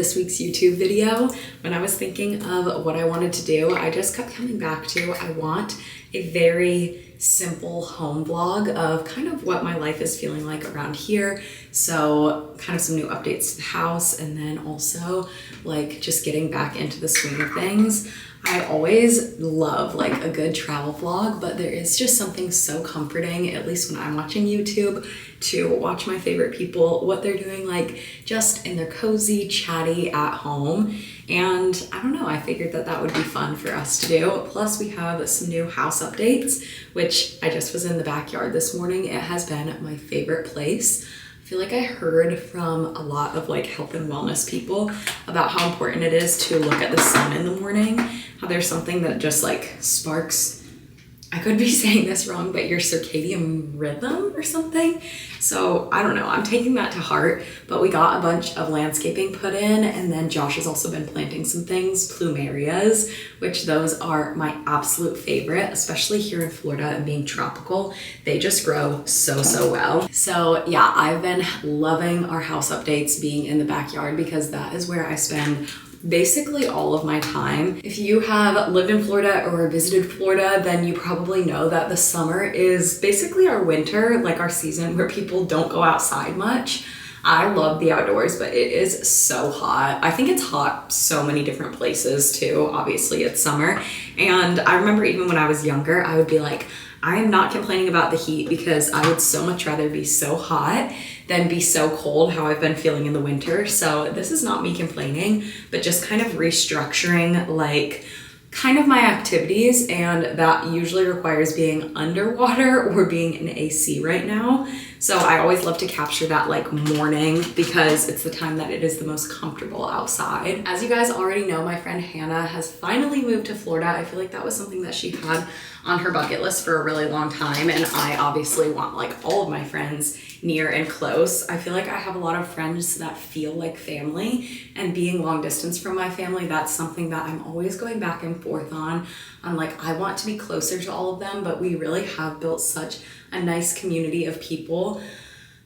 this week's YouTube video, when I was thinking of what I wanted to do, I just kept coming back to I want a very simple home vlog of kind of what my life is feeling like around here. So kind of some new updates to the house, and then also like just getting back into the swing of things. I always love like a good travel vlog, but there is just something so comforting, at least when I'm watching YouTube, to watch my favorite people, what they're doing, like just in their cozy, chatty at home. And I don't know, I figured that would be fun for us to do. Plus we have some new house updates, which I just was in the backyard this morning. It has been my favorite place. I feel like I heard from a lot of like health and wellness people about how important it is to look at the sun in the morning, how there's something that just like sparks, I could be saying this wrong, but your circadian rhythm or something. So I don't know, I'm taking that to heart, but we got a bunch of landscaping put in, and then Josh has also been planting some things, plumerias, which those are my absolute favorite, especially here in Florida and being tropical. They just grow so well. So yeah, I've been loving our house updates being in the backyard because that is where I spend basically all of my time. If you have lived in Florida or visited Florida, then you probably know that the summer is basically our winter, like our season where people don't go outside much. I love the outdoors, but it is so hot. I think it's hot so many different places too. Obviously it's summer. And I remember even when I was younger, I would be like, I am not complaining about the heat because I would so much rather be so hot than be so cold, how I've been feeling in the winter. So this is not me complaining, but just kind of restructuring like kind of my activities, and that usually requires being underwater or being in AC right now. So I always love to capture that like morning because it's the time that it is the most comfortable outside. As you guys already know, my friend Hannah has finally moved to Florida. I feel like that was something that she had on her bucket list for a really long time, and I obviously want like all of my friends near and close. I feel like I have a lot of friends that feel like family, and being long distance from my family, that's something that I'm always going back and forth on. I'm like, I want to be closer to all of them, but we really have built such a nice community of people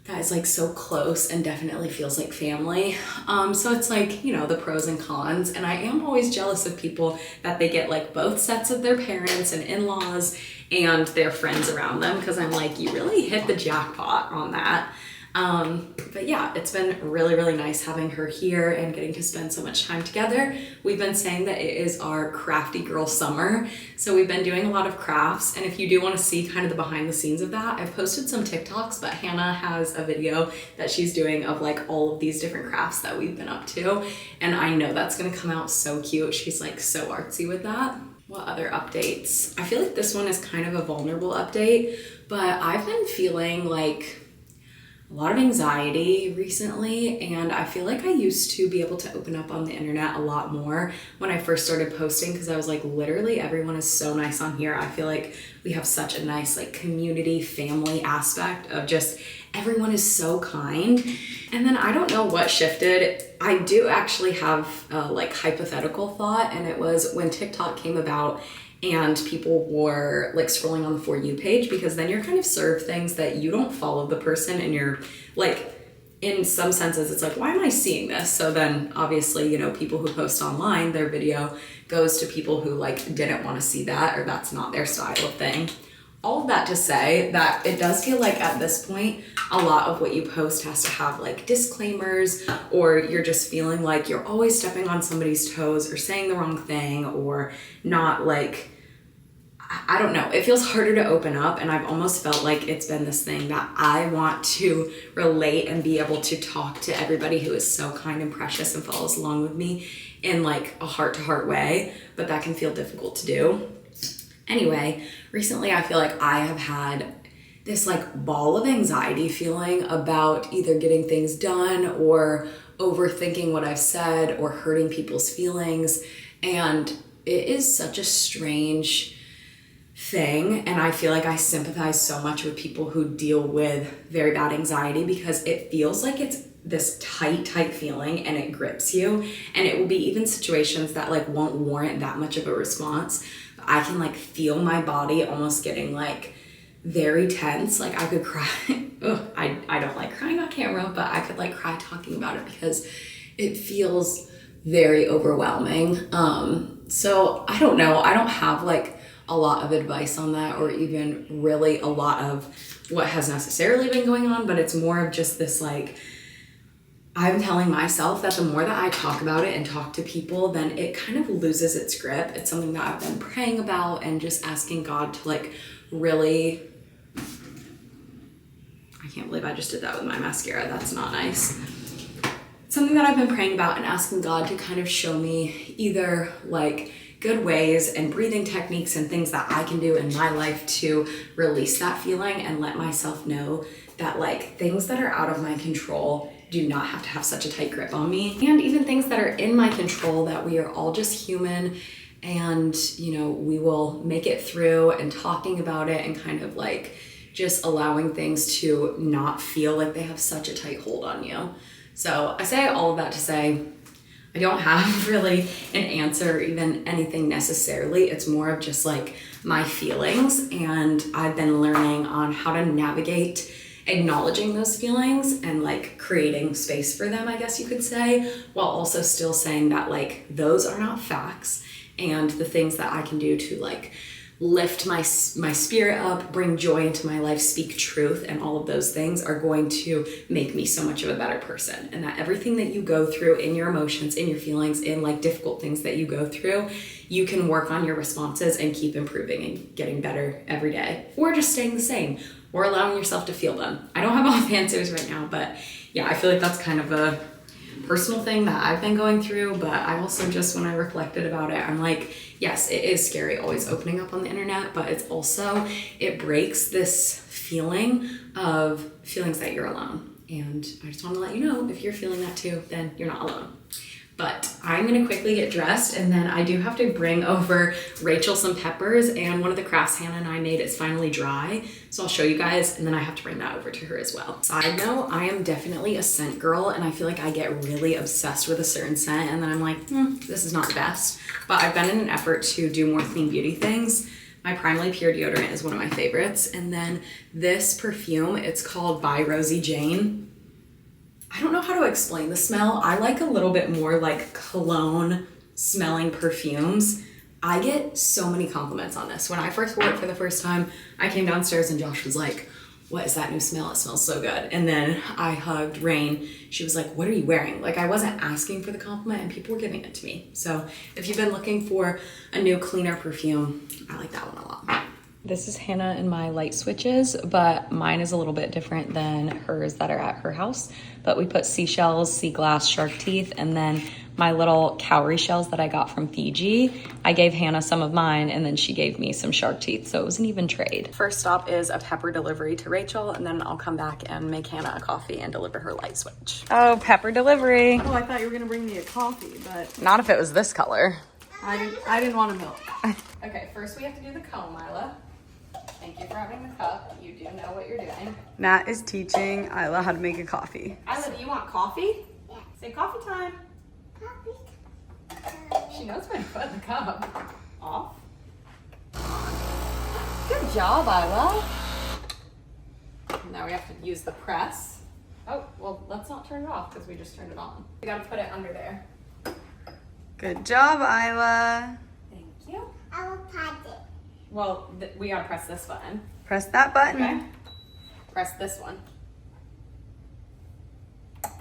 that is like so close and definitely feels like family. So it's like, you know, the pros and cons. And I am always jealous of people that they get like both sets of their parents and in-laws and their friends around them, because I'm like, you really hit the jackpot on that. But yeah, it's been really nice having her here and getting to spend so much time together. We've been saying that it is our crafty girl summer. So we've been doing a lot of crafts. And if you do want to see kind of the behind the scenes of that, I've posted some TikToks, but Hannah has a video that she's doing of like all of these different crafts that we've been up to. And I know that's going to come out so cute. She's like so artsy with that. What other updates? I feel like this one is kind of a vulnerable update, but I've been feeling like a lot of anxiety recently, and I feel like I used to be able to open up on the internet a lot more when I first started posting, because I was like, literally everyone is so nice on here. I feel like we have such a nice like community family aspect of just everyone is so kind. And then I don't know what shifted. I do actually have a like hypothetical thought, and it was when TikTok came about and people were like scrolling on the For You page, because then you're kind of served things that you don't follow the person, and you're like, in some senses it's like, why am I seeing this? So then obviously, you know, people who post online, their video goes to people who like didn't want to see that, or that's not their style of thing. All of that to say that it does feel like at this point, a lot of what you post has to have like disclaimers, or you're just feeling like you're always stepping on somebody's toes or saying the wrong thing, or not like, I don't know. It feels harder to open up, and I've almost felt like it's been this thing that I want to relate and be able to talk to everybody who is so kind and precious and follows along with me in like a heart-to-heart way, but that can feel difficult to do. Anyway, recently I feel like I have had this like ball of anxiety feeling about either getting things done or overthinking what I've said or hurting people's feelings. And it is such a strange thing. And I feel like I sympathize so much with people who deal with very bad anxiety, because it feels like it's this tight feeling and it grips you. And it will be even situations that like won't warrant that much of a response. I can like feel my body almost getting like very tense. Like I could cry. Ugh, I don't like crying on camera, but I could like cry talking about it, because it feels very overwhelming. So I don't know. I don't have like a lot of advice on that, or even really a lot of what has necessarily been going on, but it's more of just this like, I'm telling myself that the more that I talk about it and talk to people, then it kind of loses its grip. It's something that I've been praying about and just asking God to like really, I can't believe I just did that with my mascara. That's not nice. Something that I've been praying about and asking God to kind of show me either like good ways and breathing techniques and things that I can do in my life to release that feeling and let myself know that like things that are out of my control do not have to have such a tight grip on me. And even things that are in my control, that we are all just human and, you know, we will make it through, and talking about it and kind of like just allowing things to not feel like they have such a tight hold on you. So I say all of that to say, I don't have really an answer or even anything necessarily. It's more of just like my feelings, and I've been learning on how to navigate acknowledging those feelings and like creating space for them, I guess you could say, while also still saying that like those are not facts, and the things that I can do to like lift my spirit up, bring joy into my life, speak truth, and all of those things are going to make me so much of a better person. And that everything that you go through in your emotions, in your feelings, in like difficult things that you go through, you can work on your responses and keep improving and getting better every day, or just staying the same, or allowing yourself to feel them. I don't have all the answers right now, but yeah, I feel like that's kind of a personal thing that I've been going through. But I also just, when I reflected about it, I'm like, yes, it is scary always opening up on the internet, but it's also, it breaks this feeling of feelings that you're alone. And I just want to let you know, if you're feeling that too, then you're not alone. But I'm gonna quickly get dressed, and then I do have to bring over Rachel some peppers, and one of the crafts Hannah and I made is finally dry. So I'll show you guys, and then I have to bring that over to her as well. Side note, I am definitely a scent girl, and I feel like I get really obsessed with a certain scent, and then I'm like, this is not the best. But I've been in an effort to do more clean beauty things. My Primarily Pure deodorant is one of my favorites. And then this perfume, it's called By Rosie Jane. I don't know how to explain the smell. I like a little bit more like cologne smelling perfumes. I get so many compliments on this. When I first wore it for the first time, I came downstairs and Josh was like, what is that new smell? It smells so good. And then I hugged Rain. She was like, what are you wearing? Like, I wasn't asking for the compliment and people were giving it to me. So if you've been looking for a new cleaner perfume, I like that one a lot. This is Hannah and my light switches, but mine is a little bit different than hers that are at her house. But we put seashells, sea glass, shark teeth, and then my little cowrie shells that I got from Fiji. I gave Hannah some of mine, and then she gave me some shark teeth, so it was an even trade. First stop is a pepper delivery to Rachel, and then I'll come back and make Hannah a coffee and deliver her light switch. Oh, pepper delivery. Oh, I thought you were gonna bring me a coffee, but not if it was this color. I didn't want a milk. Okay, first we have to do the comb, Isla. Thank you for having the cup. You do know what you're doing. Nat is teaching Isla how to make a coffee. Isla, do you want coffee? Yeah. Say coffee time. Coffee. She knows when to put the cup off. Good job, Isla. Now we have to use the press. Oh, well, let's not turn it off because we just turned it on. We gotta put it under there. Good job, Isla. Thank you. I will pat it. Well, we gotta press this button. Press that button. Okay. Press this one. Can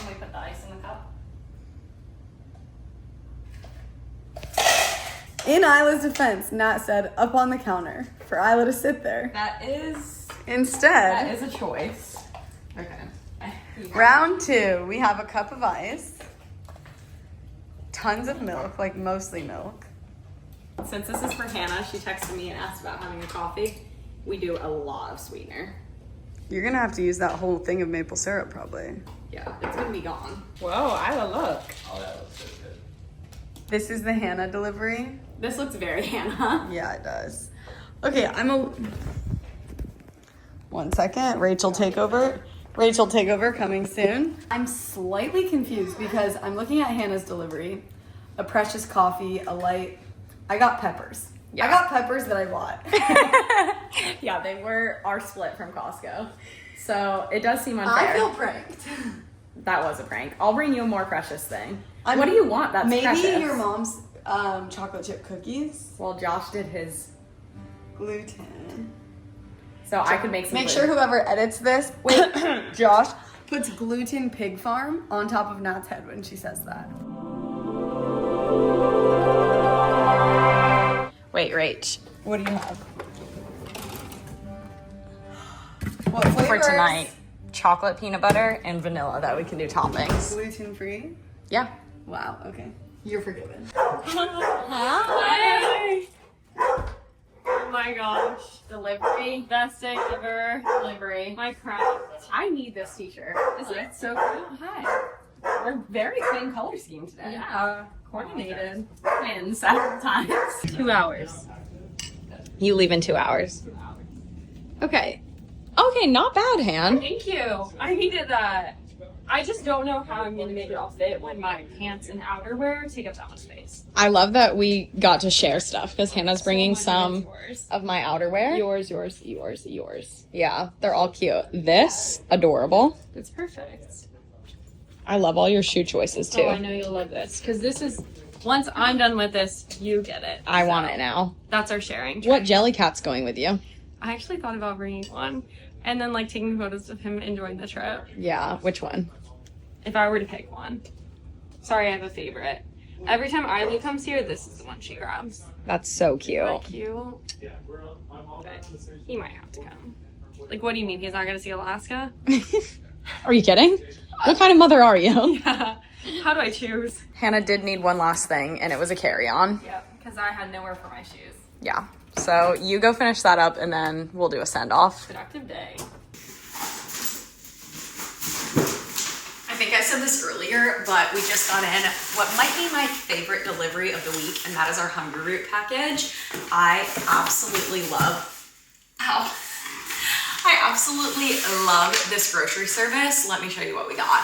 we put the ice in the cup? In Isla's defense, Nat said up on the counter for Isla to sit there. That is Instead, a choice. Okay. round 2, we have a cup of ice, tons of milk, like mostly milk. Since this is for Hannah, she texted me and asked about having a coffee. We do a lot of sweetener. You're gonna have to use that whole thing of maple syrup probably. Yeah, it's gonna be gone. Whoa, Isla, look. Oh, that looks so good. This is the Hannah delivery. This looks very Hannah. Yeah, it does. Okay, One second, Rachel takeover. Rachel takeover coming soon. I'm slightly confused because I'm looking at Hannah's delivery. A precious coffee, a light. I got peppers. Yeah. I got peppers that I bought. Yeah, they were our split from Costco. So it does seem unfair. I feel pranked. That was a prank. I'll bring you a more precious thing. I'm- What do you want? That's Maybe precious. your mom's chocolate chip cookies. Well, Josh did his, Gluten. so I could make some. Make gluten. sure whoever edits this, wait, Josh, puts gluten pig farm on top of Nat's head when she says that. Wait, Rach. What do you have? What flavors? For tonight, chocolate peanut butter and vanilla that we can do toppings. Gluten free. Yeah. Wow. Okay. You're forgiven. Hi. Oh my gosh. Delivery. Best day ever. Delivery. My crown. I need this t-shirt. Is it so cool? Hi. We're very same color scheme today. Yeah. Coordinated. And several times. 2 hours. You leave in 2 hours. Okay. Okay, not bad, Han. Thank you. I needed that. I just don't know how I'm gonna make it all fit when my pants and outerwear take up that much space. I love that we got to share stuff because Hannah's bringing So some much of it's of my outerwear. yours. Yours. Yeah, they're all cute. This, adorable. It's perfect. I love all your shoe choices too. Oh, I know you'll love this because this is. Once I'm done with this, you get it. I So, want it now. That's our sharing. What Jellycat's going with you? I actually thought about bringing one and then like taking photos of him enjoying the trip. Yeah, which one? If I were to pick one. Sorry, I have a favorite. Every time Eileen comes here, this is the one she grabs. That's so cute. Not cute. But he might have to come. Like, what do you mean? He's not gonna see Alaska? Are you kidding? What kind of mother are you? How do I choose? Hannah did need one last thing, and it was a carry-on. Yep, because I had nowhere for my shoes. Yeah. So you go finish that up, and then we'll do a send-off. Productive day. I think I said this earlier, but we just got in what might be my favorite delivery of the week, and that is our Hungry Root package. I absolutely love this grocery service. Let me show you what we got.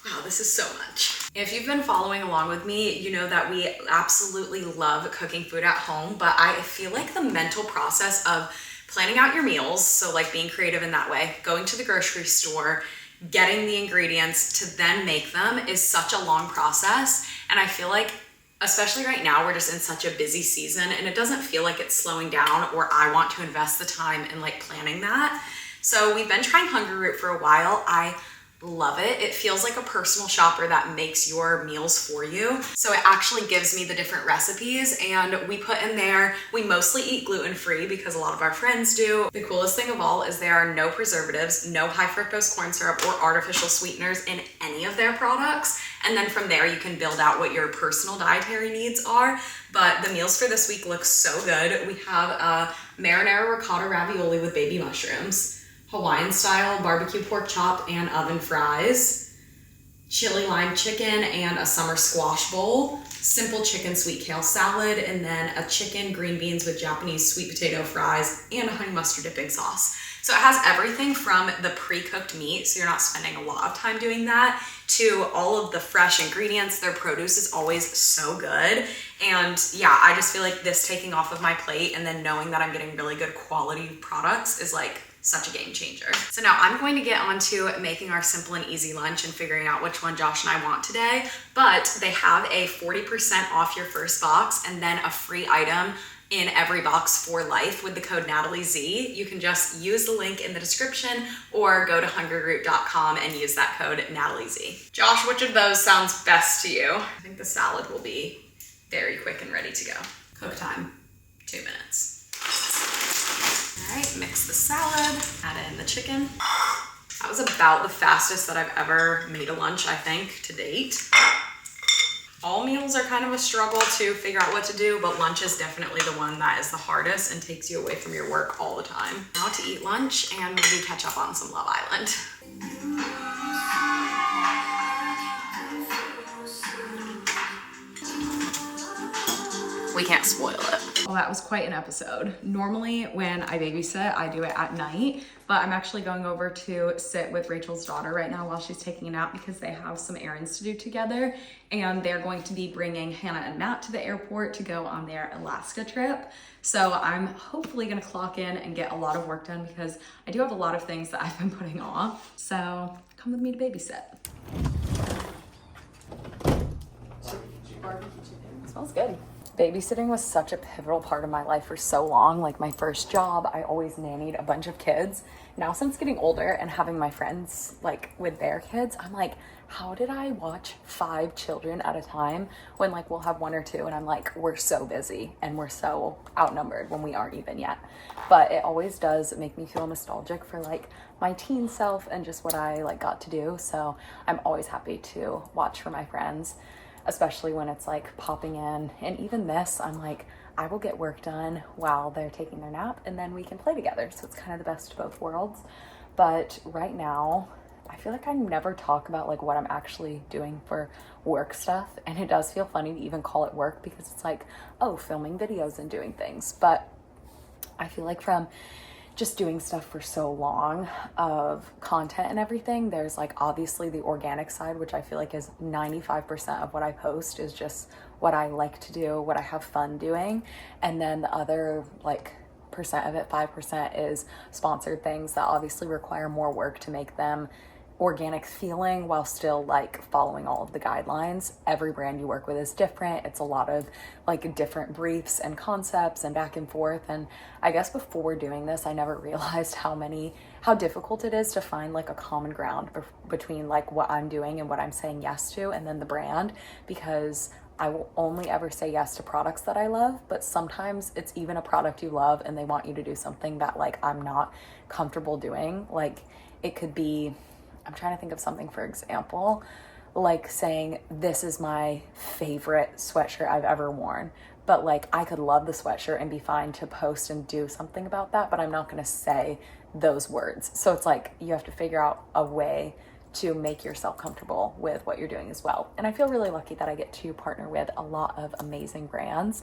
Wow, this is so much. If you've been following along with me, you know that we absolutely love cooking food at home, but I feel like the mental process of planning out your meals, so like being creative in that way, going to the grocery store, getting the ingredients to then make them is such a long process. And I feel like, especially right now, we're just in such a busy season and it doesn't feel like it's slowing down or I want to invest the time in like planning that. So we've been trying Hungry Root for a while. I love it. It feels like a personal shopper that makes your meals for you. So it actually gives me the different recipes and we put in there, we mostly eat gluten-free because a lot of our friends do. The coolest thing of all is there are no preservatives, no high fructose corn syrup or artificial sweeteners in any of their products. And then from there you can build out what your personal dietary needs are. But the meals for this week look so good. We have a marinara ricotta ravioli with baby mushrooms, Hawaiian style barbecue pork chop and oven fries, chili lime chicken and a summer squash bowl, simple chicken sweet kale salad, and then a chicken green beans with Japanese sweet potato fries and a honey mustard dipping sauce. So it has everything from the pre-cooked meat, so you're not spending a lot of time doing that, to all of the fresh ingredients. Their produce is always so good. And yeah, I just feel like this taking off of my plate and then knowing that I'm getting really good quality products is like such a game changer. So now I'm going to get on to making our simple and easy lunch and figuring out which one Josh and I want today. But they have a 40% off your first box and then a free item in every box for life with the code NatalieZ. You can just use the link in the description or go to hungryroot.com and use that code NatalieZ. Josh, which of those sounds best to you? I think the salad will be very quick and ready to go. Cook time, 2 minutes. All right, mix the salad, add in the chicken. That was about the fastest that I've ever made a lunch, I think, to date. All meals are kind of a struggle to figure out what to do, but lunch is definitely the one that is the hardest and takes you away from your work all the time. Now to eat lunch and maybe catch up on some Love Island. We can't spoil it. Well, that was quite an episode. Normally when I babysit, I do it at night, but I'm actually going over to sit with Rachel's daughter right now while she's taking a nap because they have some errands to do together, and they're going to be bringing Hannah and Matt to the airport to go on their Alaska trip. So I'm hopefully gonna clock in and get a lot of work done because I do have a lot of things that I've been putting off. So come with me to babysit. Smells good. Babysitting was such a pivotal part of my life for so long. Like my first job, I always nannied a bunch of kids. Now since getting older and having my friends like with their kids, I'm like, how did I watch 5 children at a time when like we'll have 1 or 2 and I'm like, we're so busy and we're so outnumbered when we aren't even yet. But it always does make me feel nostalgic for like my teen self and just what I like got to do. So I'm always happy to watch for my friends, especially when it's like popping in. And even this, I'm like, I will get work done while they're taking their nap and then we can play together. So it's kind of the best of both worlds. But right now, I feel like I never talk about like what I'm actually doing for work stuff. And it does feel funny to even call it work because it's like, oh, filming videos and doing things. But I feel like from just doing stuff for so long of content and everything, there's like obviously the organic side, which I feel like is 95% of what I post is just what I like to do, what I have fun doing. And then the other like percent of it, 5%, is sponsored things that obviously require more work to make them organic feeling while still like following all of the guidelines. Every brand you work with is different. It's a lot of like different briefs and concepts and back and forth. And I guess before doing this, I never realized how difficult it is to find like a common ground between like what I'm doing and what I'm saying yes to and then the brand, because I will only ever say yes to products that I love, but sometimes it's even a product you love and they want you to do something that like I'm not comfortable doing. Like it could be, I'm trying to think of something, for example, like saying this is my favorite sweatshirt I've ever worn, but like I could love the sweatshirt and be fine to post and do something about that, but I'm not going to say those words. So it's like you have to figure out a way to make yourself comfortable with what you're doing as well. And I feel really lucky that I get to partner with a lot of amazing brands.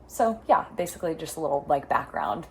So yeah, basically just a little like background.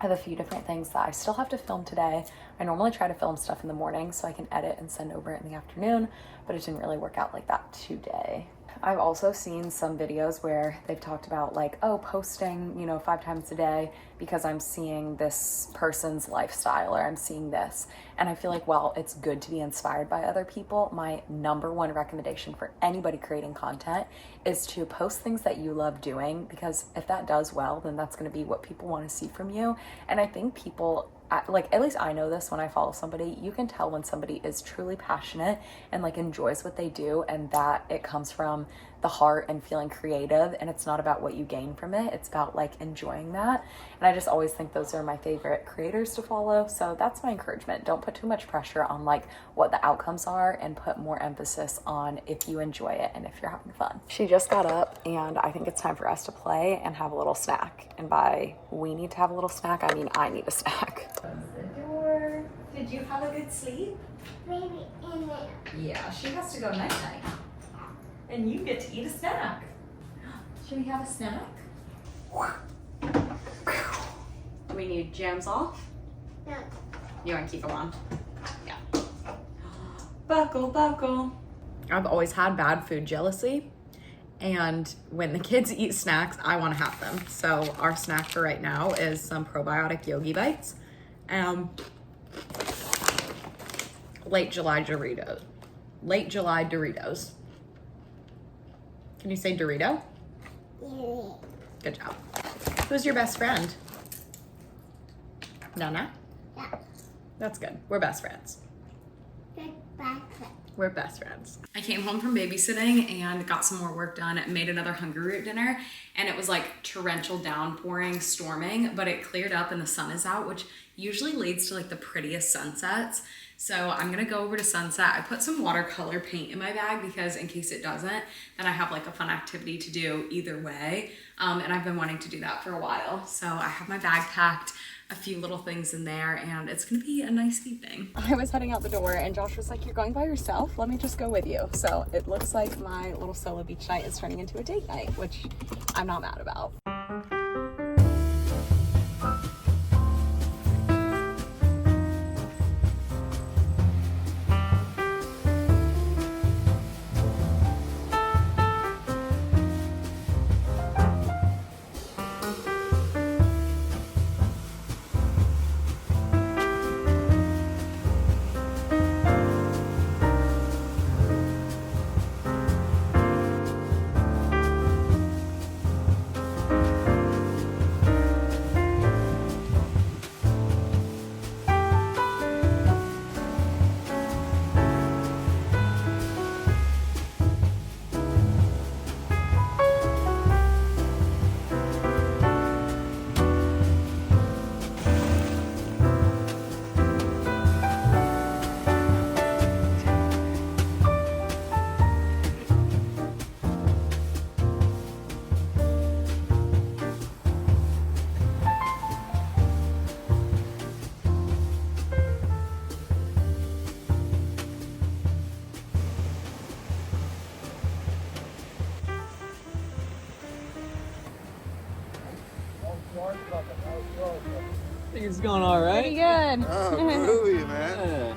I have a few different things that I still have to film today. I normally try to film stuff in the morning so I can edit and send over it in the afternoon, but it didn't really work out like that today. I've also seen some videos where they've talked about like, oh, posting, 5 times a day because I'm seeing this person's lifestyle or I'm seeing this. And I feel like while it's good to be inspired by other people, my number one recommendation for anybody creating content is to post things that you love doing, because if that does well, then that's going to be what people want to see from you. And I think people, like, at least I know this when I follow somebody, you can tell when somebody is truly passionate and like enjoys what they do and that it comes from the heart and feeling creative, and it's not about what you gain from it, it's about like enjoying that. And I just always think those are my favorite creators to follow. So that's my encouragement. Don't put too much pressure on like what the outcomes are and put more emphasis on if you enjoy it and if you're having fun. She just got up and I think it's time for us to play and have a little snack. And by we need to have a little snack, I mean I need a snack. The door. Did you have a good sleep? Baby in there. Yeah, she has to go night-night. And you get to eat a snack. Should we have a snack? Do we need jams off? No. You want to keep them on? Yeah. Buckle, buckle. I've always had bad food jealousy. And when the kids eat snacks, I want to have them. So our snack for right now is some probiotic Yogi Bites. Late July Doritos. Late July Doritos. Can you say Dorito? Yeah. Good job. Who's your best friend? Nana? Yeah. That's good. We're best friends. Goodbye. We're best friends. I came home from babysitting and got some more work done, made another Hungry Root dinner, and it was like torrential downpouring, storming, but it cleared up and the sun is out, which usually leads to like the prettiest sunsets. So I'm gonna go over to Sunset. I put some watercolor paint in my bag because in case it doesn't, then I have like a fun activity to do either way. And I've been wanting to do that for a while. So I have my bag packed, a few little things in there, and it's gonna be a nice evening. I was heading out the door and Josh was like, you're going by yourself? Let me just go with you. So it looks like my little solo beach night is turning into a date night, which I'm not mad about. think it's going all right. Pretty good. Oh, groovy, man.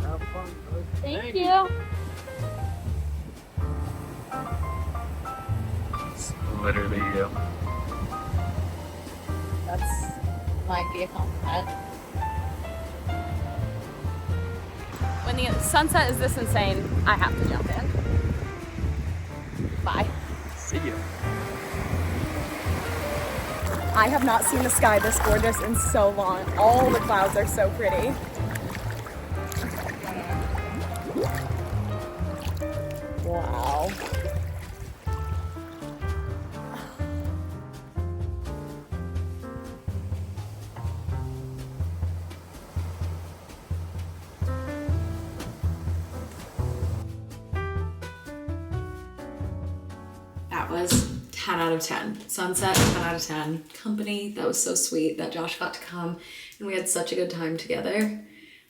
Have fun, bud. Thank you. It's literally you. That's might be a compliment. When the sunset is this insane, I have to jump in. Bye. See you. I have not seen the sky this gorgeous in so long. All the clouds are so pretty. Wow. That was 10 out of 10. Sunset, 10 out of 10. Company, that was so sweet that Josh got to come and we had such a good time together.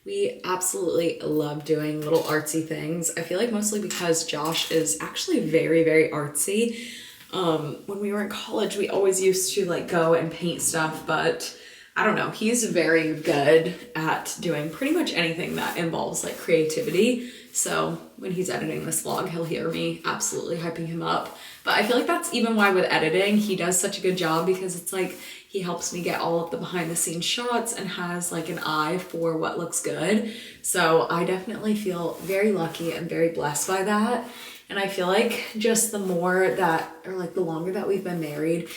We absolutely love doing little artsy things. I feel like mostly because Josh is actually very, very artsy. When we were in college, we always used to like go and paint stuff, but I don't know, he's very good at doing pretty much anything that involves like creativity. So when he's editing this vlog, he'll hear me absolutely hyping him up. But I feel like that's even why with editing, he does such a good job because it's like he helps me get all of the behind the scenes shots and has like an eye for what looks good. So I definitely feel very lucky and very blessed by that. And I feel like just the more that, or like the longer that we've been married,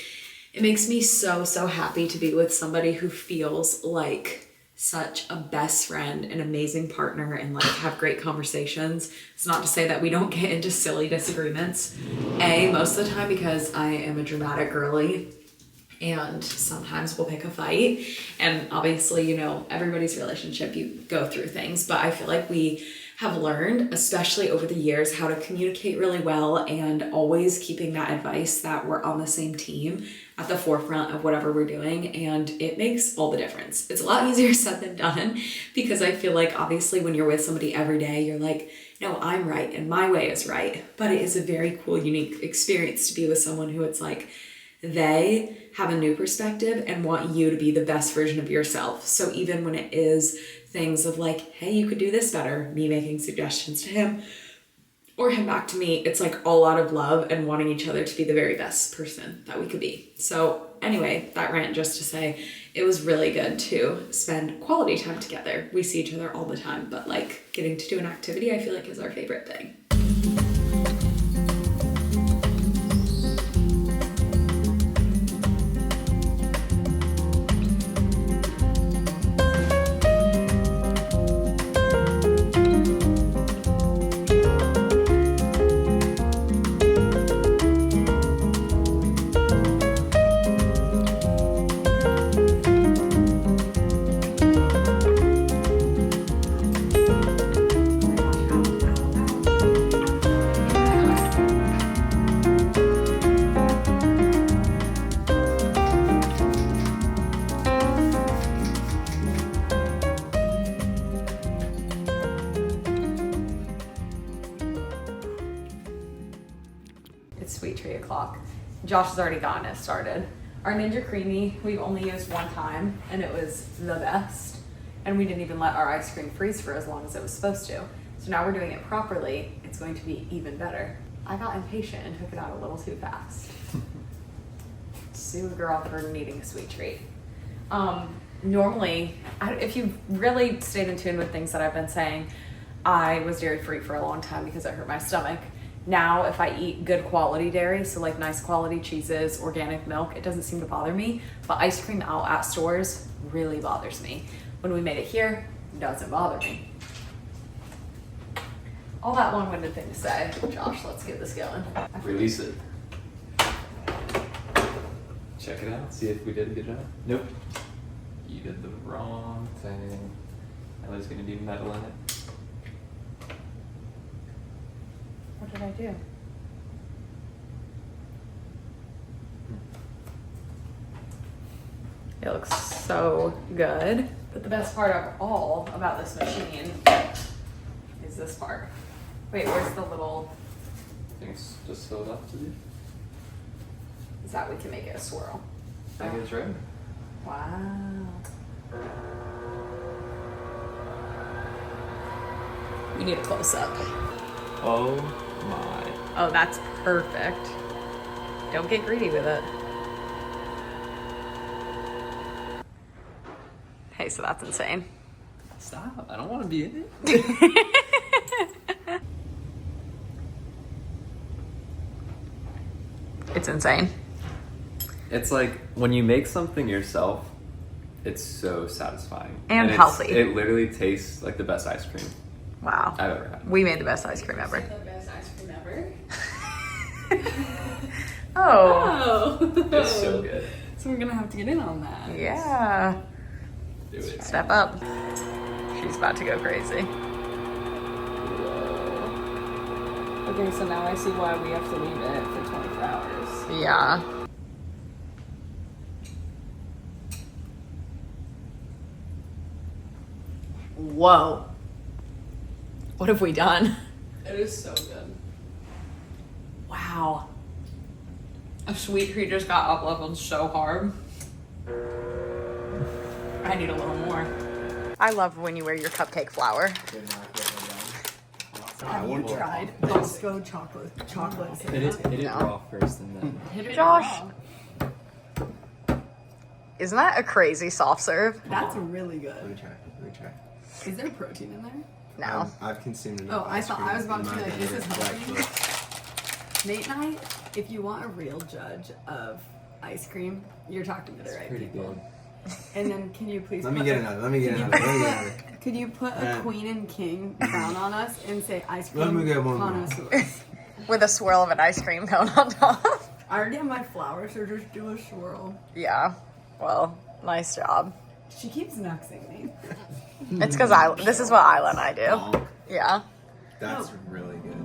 it makes me so, so happy to be with somebody who feels like such a best friend, an amazing partner, and like have great conversations. It's not to say that we don't get into silly disagreements. Most of the time because I am a dramatic girly and sometimes we'll pick a fight. And obviously, you know, everybody's relationship, you go through things, but I feel like we have learned, especially over the years, how to communicate really well and always keeping that advice that we're on the same team at the forefront of whatever we're doing. And it makes all the difference. It's a lot easier said than done because I feel like obviously when you're with somebody every day, you're like, no, I'm right and my way is right. But it is a very cool, unique experience to be with someone who it's like, they have a new perspective and want you to be the best version of yourself. So even when it is things of like, hey, you could do this better, me making suggestions to him or him back to me, it's like all out of love and wanting each other to be the very best person that we could be. So anyway, that rant just to say it was really good to spend quality time together. We see each other all the time, but like getting to do an activity, I feel like is our favorite thing. It's sweet tree o'clock. Josh has already gotten it started. Our Ninja Creamy, we've only used one time and it was the best. And we didn't even let our ice cream freeze for as long as it was supposed to. So now we're doing it properly. It's going to be even better. I got impatient and took it out a little too fast. Sue a girl for needing a sweet treat. Normally, if you've really stayed in tune with things that I've been saying, I was dairy free for a long time because it hurt my stomach. Now, if I eat good quality dairy, so like nice quality cheeses, organic milk, it doesn't seem to bother me. But ice cream out at stores really bothers me. When we made it here, it doesn't bother me. All that long-winded thing to say. Josh, let's get this going. Release it. Check it out. See if we did a good job. Nope. You did the wrong thing. Now there's gonna be metal in it. What did I do? It looks so good. But the best part of all about this machine is this part. Wait, where's the little, Things just filled up to you. is that we can make it a swirl. I think it's right. Wow. You need a close up. Oh my. Oh, that's perfect. Don't get greedy with it. Hey, so that's insane. Stop. I don't want to be in it. It's insane. It's like when you make something yourself, it's so satisfying. And it's- healthy. It literally tastes like the best ice cream Wow. I've ever had. We made the best ice cream ever. The best ice cream ever. Oh. It's so good. So we're gonna have to get in on that. Yeah. Do it. Step up. She's about to go crazy. Okay, so now I see why we have to leave it for 24 hours. Yeah. Whoa. What have we done? It is so good. Wow. A sweet treat just got up leveled so hard. I need a little more. I love when you wear your cupcake flower. I want to Tried Costco chocolates. Hit it No. raw first and then. Josh, isn't that a crazy soft serve? That's really good. Let me try. Is there protein in there? No. I've consumed enough. Oh, I ice thought cream I was about in to be my like, this day is to healthy. actually- Nate and I, if you want a real judge of ice cream, you're talking to the right Pretty people. good. And then can you please Let me put get a- another. Let me get Could you another. Let me get put- another. Could you put a Yeah. queen and king crown on us and say ice Let cream me get one more. connoisseurs? With a swirl of an ice cream cone on top. I already have my flour, so just do a swirl. Yeah. Well, nice job. She keeps nuxing me. It's because this is what Isla and I do. Bonk. Yeah. That's really good.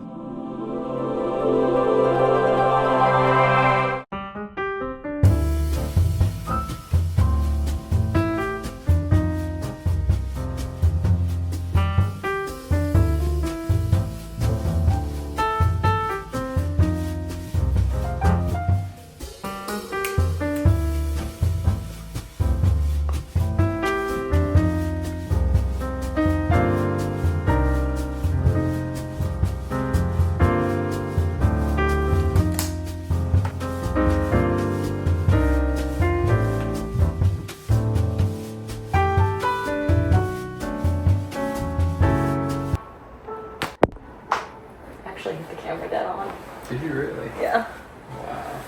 Actually, hit the camera dead on. Did you really? Yeah. Wow.